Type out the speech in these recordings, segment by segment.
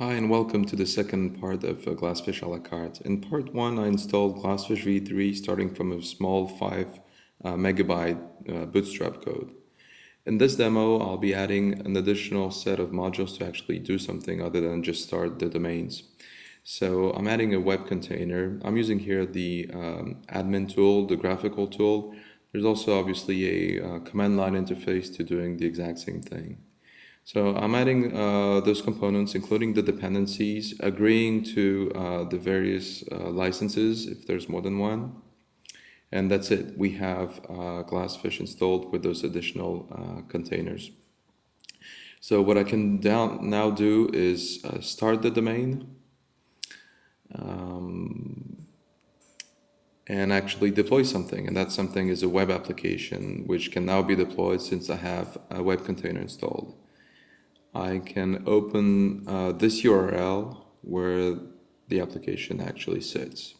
Hi and welcome to the second part of GlassFish a la carte. In part 1, I installed GlassFish v3 starting from a small 5 megabyte bootstrap code. In this demo, I'll be adding an additional set of modules to actually do something other than just start the domains. So I'm adding a web container. I'm using here the admin tool, the graphical tool. There's also obviously a command line interface to doing the exact same thing. So I'm adding those components, including the dependencies, agreeing to the various licenses if there's more than one. And that's it. We have GlassFish installed with those additional containers. So what I can now do is start the domain and actually deploy something. And that something is a web application, which can now be deployed since I have a web container installed. I can open this URL where the application actually sits.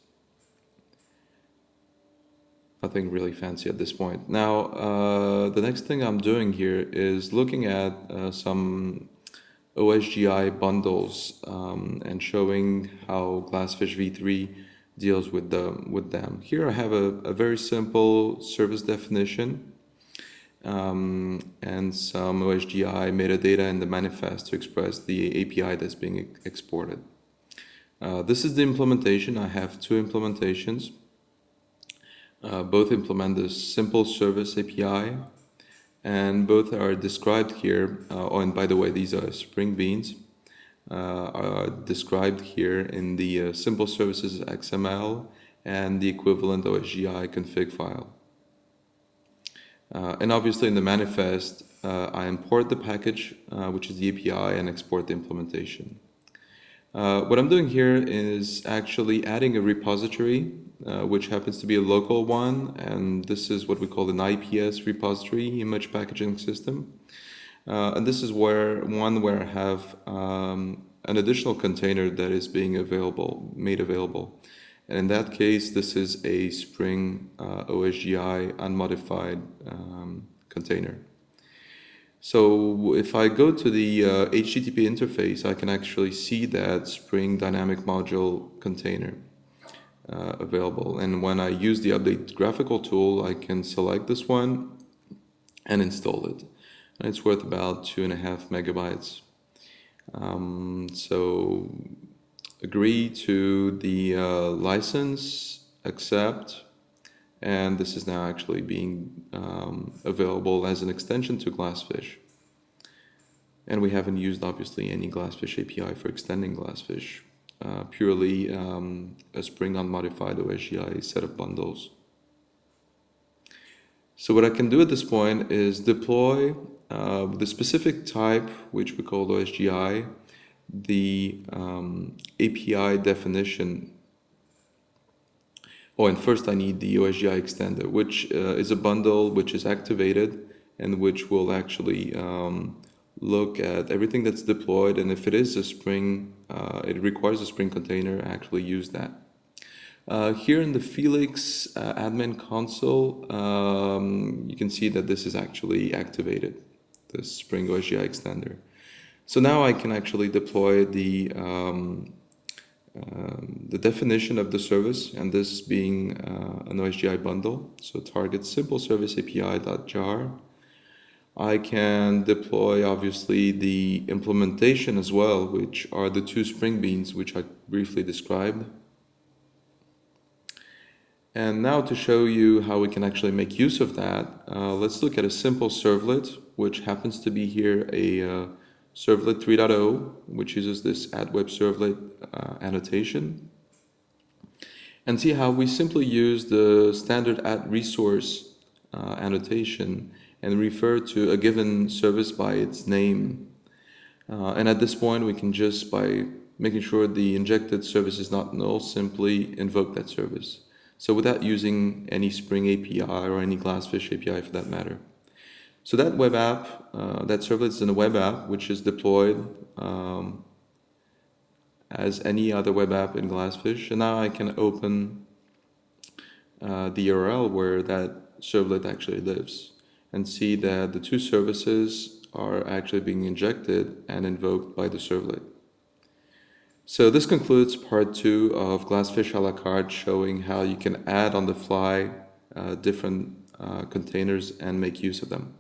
Nothing really fancy at this point. Now, the next thing I'm doing here is looking at some OSGi bundles and showing how GlassFish v3 deals with them. Here I have a very simple service definition and some OSGi metadata in the manifest to express the API that's being exported. This is the implementation. I have two implementations. Both implement the simple service API, and both are described here. Oh, and by the way, these are Spring Beans. Are described here in the simple services XML and the equivalent OSGi config file. And obviously in the manifest, I import the package, which is the API, and export the implementation. What I'm doing here is actually adding a repository, which happens to be a local one, and this is what we call an IPS repository, image packaging system. And this is where I have an additional container that is being made available. And in that case, this is a Spring OSGi unmodified container. So if I go to the HTTP interface, I can actually see that Spring dynamic module container available. And when I use the update graphical tool, I can select this one and install it. And it's worth about 2.5 megabytes. So agree to the license, accept, and this is now actually being available as an extension to GlassFish. And we haven't used obviously any GlassFish API for extending GlassFish, purely a Spring unmodified OSGi set of bundles. So what I can do at this point is deploy the specific type, which we call OSGi, the API definition. Oh, and first I need the OSGi extender, which is a bundle which is activated and which will actually look at everything that's deployed, and if it is a Spring, it requires a Spring container, actually use that. Here in the Felix admin console, you can see that this is actually activated, the Spring OSGi extender. So now I can actually deploy the definition of the service, and this being an OSGi bundle. So target simple service API.jar. I can deploy obviously the implementation as well, which are the two Spring Beans which I briefly described. And now to show you how we can actually make use of that, let's look at a simple servlet, which happens to be here a Servlet 3.0, which uses this add web servlet annotation, and see how we simply use the standard add resource annotation and refer to a given service by its name. And at this point, we can just, by making sure the injected service is not null, simply invoke that service. So without using any Spring API or any GlassFish API for that matter. So that web app, that servlet is in a web app which is deployed as any other web app in GlassFish. And now I can open the URL where that servlet actually lives and see that the two services are actually being injected and invoked by the servlet. So this concludes part 2 of GlassFish a la carte, showing how you can add on the fly different containers and make use of them.